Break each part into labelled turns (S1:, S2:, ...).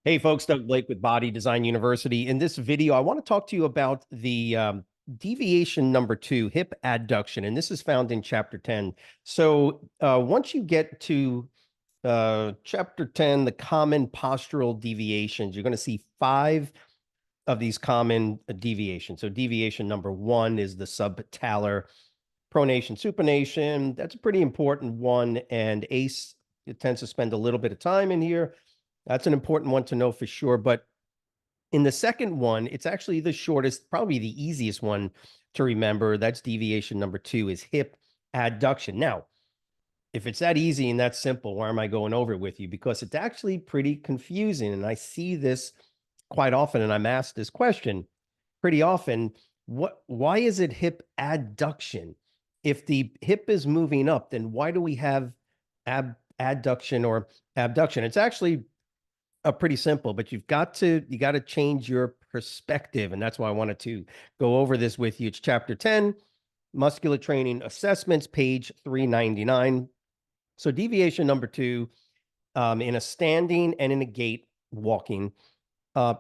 S1: Hey folks, Doug Blake with Body Design University. In this video, I want to talk to you about the deviation number 2, hip adduction, and this is found in chapter 10. So once you get to chapter 10, the common postural deviations, you're going to see 5 of these common deviations. So deviation number 1 is the subtalar pronation supination. That's a pretty important one, and ACE, it tends to spend a little bit of time in here. That's an important one to know for sure. But in the second one, it's actually the shortest, probably the easiest one to remember. That's deviation number 2 is hip adduction. Now, if it's that easy and that simple, why am I going over it with you? Because it's actually pretty confusing. And I see this quite often, and I'm asked this question pretty often. Why is it hip adduction? If the hip is moving up, then why do we have adduction or abduction? It's actually pretty simple, but you got to change your perspective, and that's why I wanted to go over this with you. It's chapter 10, muscular training assessments, page 399. So deviation number 2, in a standing and in a gait walking,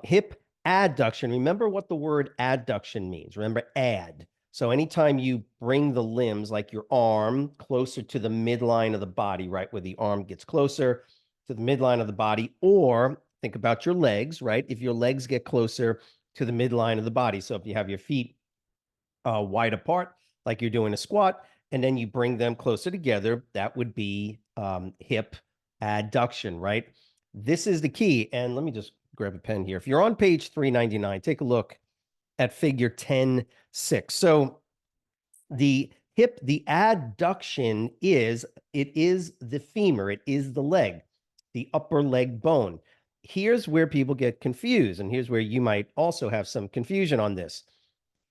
S1: hip adduction. Remember what the word adduction means. Remember add. So anytime you bring the limbs, like your arm, closer to the midline of the body, right where the arm gets closer to the midline of the body, or think about your legs, right? If your legs get closer to the midline of the body. So if you have your feet wide apart, like you're doing a squat, and then you bring them closer together, that would be hip adduction, right? This is the key. And let me just grab a pen here. If you're on page 399, take a look at figure 10.6. So the hip, the adduction is the femur, it is the leg, the upper leg bone. Here's where people get confused, and here's where you might also have some confusion on this.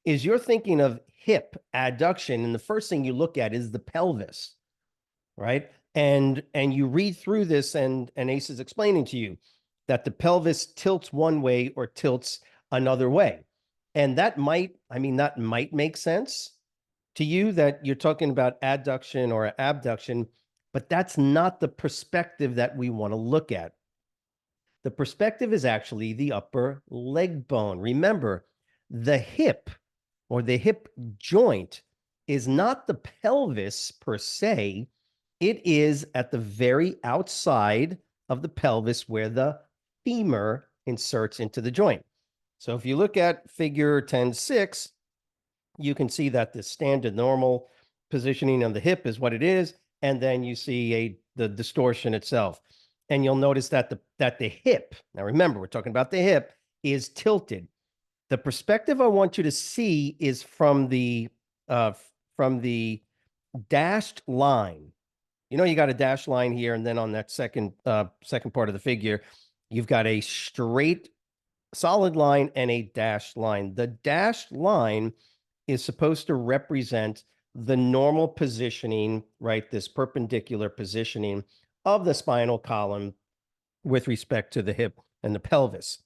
S1: Is you're thinking of hip adduction, and the first thing you look at is the pelvis, right? And you read through this, and Ace is explaining to you that the pelvis tilts one way or tilts another way. And that might make sense to you, that you're talking about adduction or abduction, but that's not the perspective that we want to look at. The perspective is actually the upper leg bone. Remember, the hip or the hip joint is not the pelvis per se. It is at the very outside of the pelvis where the femur inserts into the joint. So if you look at figure 10.6, you can see that the standard normal positioning of the hip is what it is, and then you see the distortion itself. And you'll notice that the hip, now remember, we're talking about the hip, is tilted. The perspective I want you to see is from the dashed line. You know, you got a dashed line here, and then on that second part of the figure, you've got a straight solid line and a dashed line. The dashed line is supposed to represent the normal positioning, right? This perpendicular positioning of the spinal column with respect to the hip and the pelvis.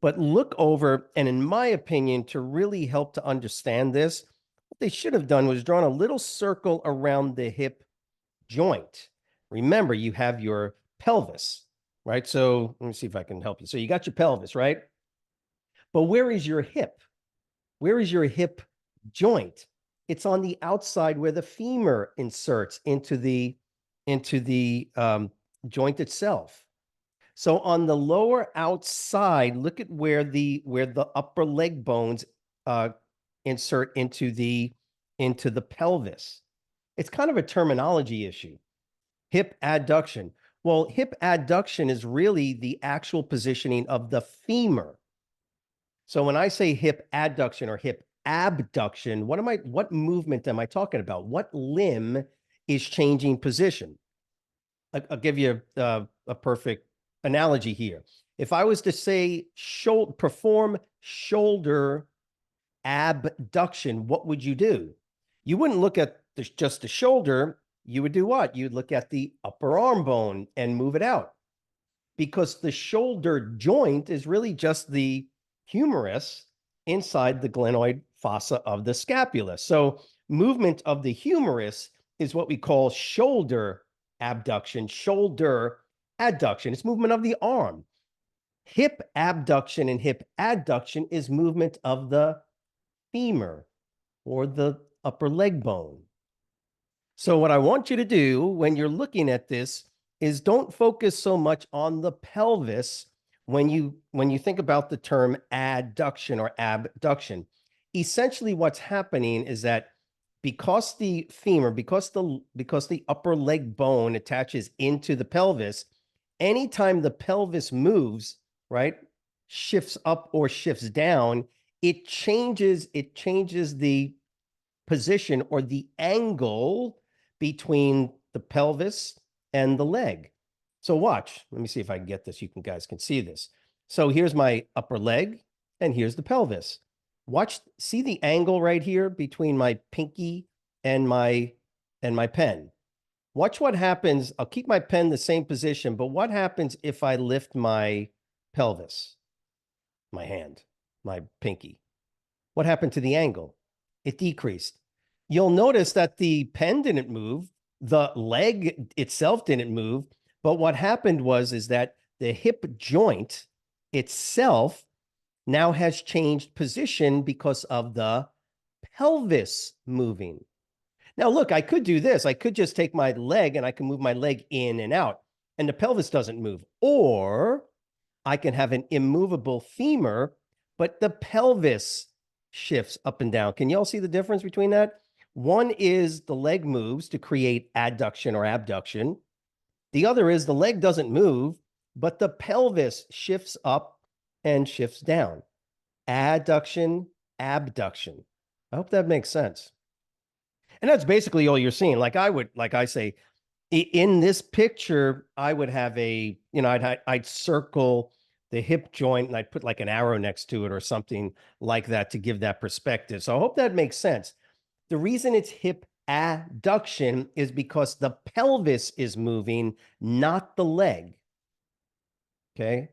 S1: But look over, and in my opinion, to really help to understand this, what they should have done was drawn a little circle around the hip joint. Remember, you have your pelvis, right? So let me see if I can help you. So you got your pelvis, right? But where is your hip? Where is your hip joint? It's on the outside where the femur inserts into the joint itself. So on the lower outside, look at where the upper leg bones insert into the pelvis. It's kind of a terminology issue. Hip adduction. Well, hip adduction is really the actual positioning of the femur. So when I say hip adduction or hip abduction, what movement am I talking about? What limb is changing position? I'll give you a perfect analogy here. If I was to say perform shoulder abduction, what would you do? You wouldn't look at just the shoulder. You would do what? You'd look at the upper arm bone and move it out, because the shoulder joint is really just the humerus inside the glenoid fossa of the scapula. So movement of the humerus is what we call shoulder abduction, shoulder adduction. It's movement of the arm. Hip abduction and hip adduction is movement of the femur or the upper leg bone. So what I want you to do when you're looking at this is don't focus so much on the pelvis when you think about the term adduction or abduction. Essentially what's happening is that because the femur, because the upper leg bone attaches into the pelvis, anytime the pelvis moves, right, shifts up or shifts down, it changes the position or the angle between the pelvis and the leg. So watch. Let me see if I can get this. You guys can see this. So here's my upper leg and here's the pelvis. Watch, see the angle right here between my pinky and my pen. Watch what happens. I'll keep my pen the same position, but what happens if I lift my pelvis, my hand, my pinky? What happened to the angle? It decreased. You'll notice that the pen didn't move, the leg itself didn't move, but what happened is that the hip joint itself now has changed position because of the pelvis moving. Now, look, I could do this. I could just take my leg and I can move my leg in and out, and the pelvis doesn't move. Or I can have an immovable femur, but the pelvis shifts up and down. Can you all see the difference between that? One is the leg moves to create adduction or abduction. The other is the leg doesn't move, but the pelvis shifts up and shifts down. Adduction, abduction. I hope that makes sense. And that's basically all you're seeing. Like I say, in this picture, I would have I'd circle the hip joint and I'd put like an arrow next to it or something like that to give that perspective. So I hope that makes sense. The reason it's hip adduction is because the pelvis is moving, not the leg. Okay.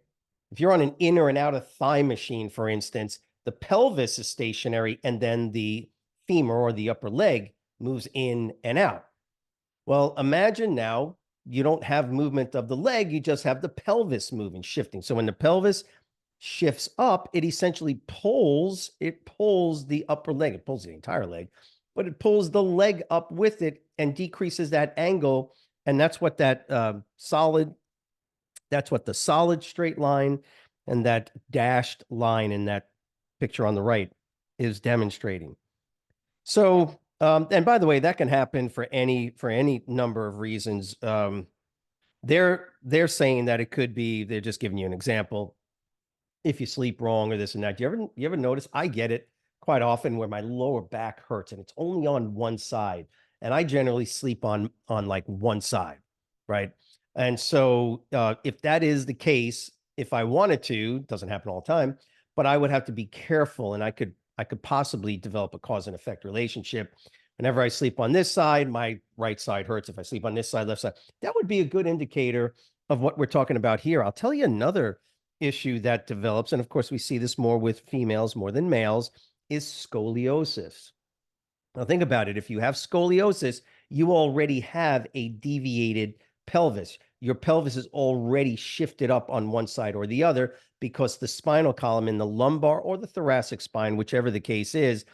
S1: If you're on an in or an out of thigh machine, for instance, the pelvis is stationary and then the femur or the upper leg moves in and out. Well, imagine now you don't have movement of the leg, you just have the pelvis moving, shifting. So when the pelvis shifts up, it essentially pulls the upper leg, it pulls the entire leg, but it pulls the leg up with it and decreases that angle. And that's what the solid straight line and that dashed line in that picture on the right is demonstrating. So, and by the way, that can happen for any number of reasons. They're saying that it could be, they're just giving you an example. If you sleep wrong or this and that, you ever notice? I get it quite often where my lower back hurts and it's only on one side, and I generally sleep on like one side, right? And so if that is the case, if I wanted to, it doesn't happen all the time, but I would have to be careful, and I could possibly develop a cause and effect relationship. Whenever I sleep on this side, my right side hurts. If I sleep on this side, left side, that would be a good indicator of what we're talking about here. I'll tell you another issue that develops, and of course we see this more with females more than males, is scoliosis. Now think about it. If you have scoliosis, you already have a deviated pelvis. Your pelvis is already shifted up on one side or the other because the spinal column in the lumbar or the thoracic spine, whichever the case is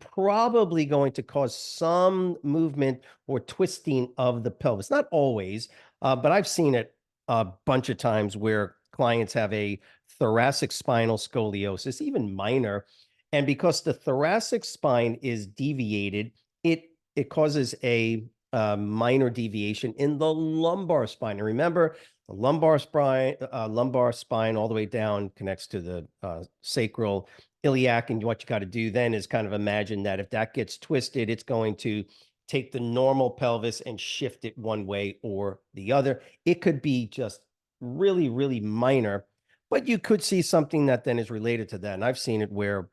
S1: probably going to cause some movement or twisting of the pelvis. Not always, but I've seen it a bunch of times where clients have a thoracic spinal scoliosis, even minor. And because the thoracic spine is deviated, it causes a minor deviation in the lumbar spine. And remember, the lumbar spine all the way down connects to the sacral iliac. And what you got to do then is kind of imagine that if that gets twisted, it's going to take the normal pelvis and shift it one way or the other. It could be just really, really minor, but you could see something that then is related to that. And I've seen it where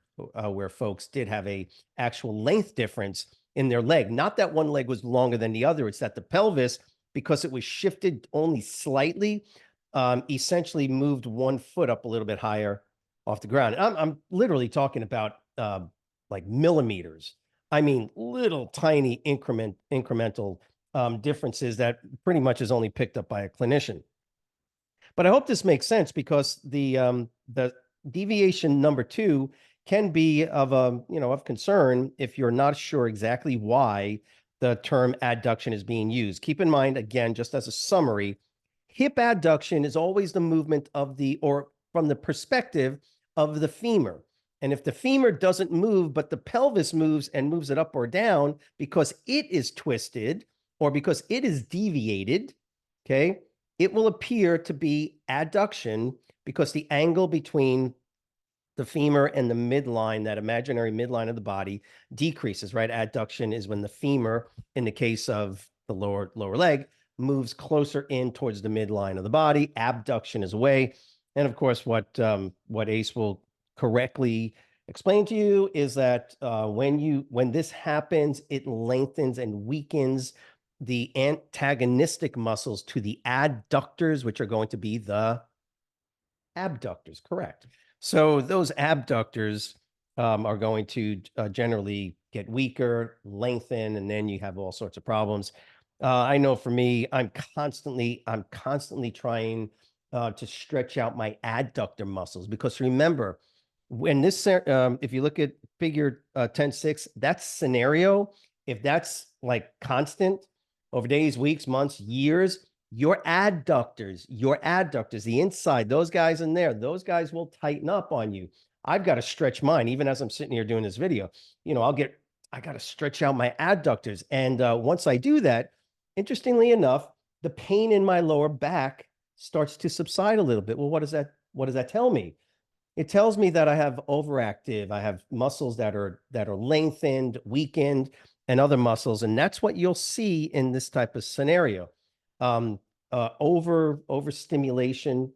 S1: folks did have a actual length difference in their leg. Not that one leg was longer than the other. It's that the pelvis, because it was shifted only slightly, essentially moved one foot up a little bit higher off the ground. I'm literally talking about like millimeters. I mean, little tiny incremental differences that pretty much is only picked up by a clinician. But I hope this makes sense because the deviation number two can be of of concern if you're not sure exactly why the term adduction is being used. Keep in mind, again, just as a summary, hip adduction is always the movement of or from the perspective of the femur. And if the femur doesn't move, but the pelvis moves and moves it up or down because it is twisted or because it is deviated, okay, it will appear to be adduction because the angle between the femur and the midline, that imaginary midline of the body, decreases, right? Adduction is when the femur, in the case of the lower leg, moves closer in towards the midline of the body. Abduction is away. And of course, what Ace will correctly explain to you is that when this happens, it lengthens and weakens the antagonistic muscles to the adductors, which are going to be the abductors, correct. So those abductors are going to generally get weaker, lengthen, and then you have all sorts of problems. I know for me, I'm constantly trying to stretch out my adductor muscles because remember, when if you look at figure 10.6, that's scenario. If that's like constant over days, weeks, months, years, your adductors, the inside, those guys in there, those guys will tighten up on you. I've got to stretch mine, even as I'm sitting here doing this video. I got to stretch out my adductors. And once I do that, interestingly enough, the pain in my lower back starts to subside a little bit. Well, what does that tell me? It tells me that I have overactive, I have muscles that are lengthened, weakened, and other muscles, and that's what you'll see in this type of scenario. Overstimulation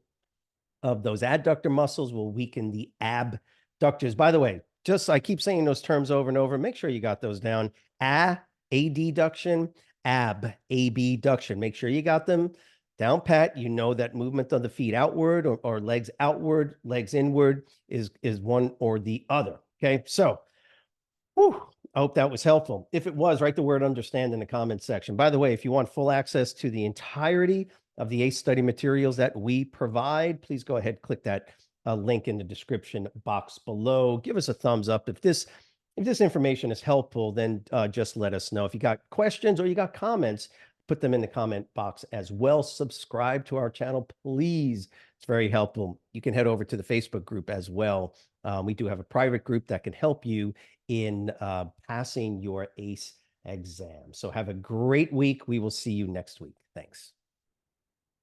S1: of those adductor muscles will weaken the abductors. By the way, just I keep saying those terms over and over. Make sure you got those down. Adduction, abduction. Make sure you got them down pat. You know that movement of the feet outward or legs outward, legs inward is one or the other. Okay, so whew, I hope that was helpful. If it was, write the word understand in the comments section. By the way, if you want full access to the entirety of the ACE study materials that we provide, please go ahead, click that link in the description box below. Give us a thumbs up. If this information is helpful, then just let us know. If you got questions or you got comments, put them in the comment box as well. Subscribe to our channel, please. It's very helpful. You can head over to the Facebook group as well. We do have a private group that can help you in passing your ACE exam. So have a great week. We will see you next week. Thanks.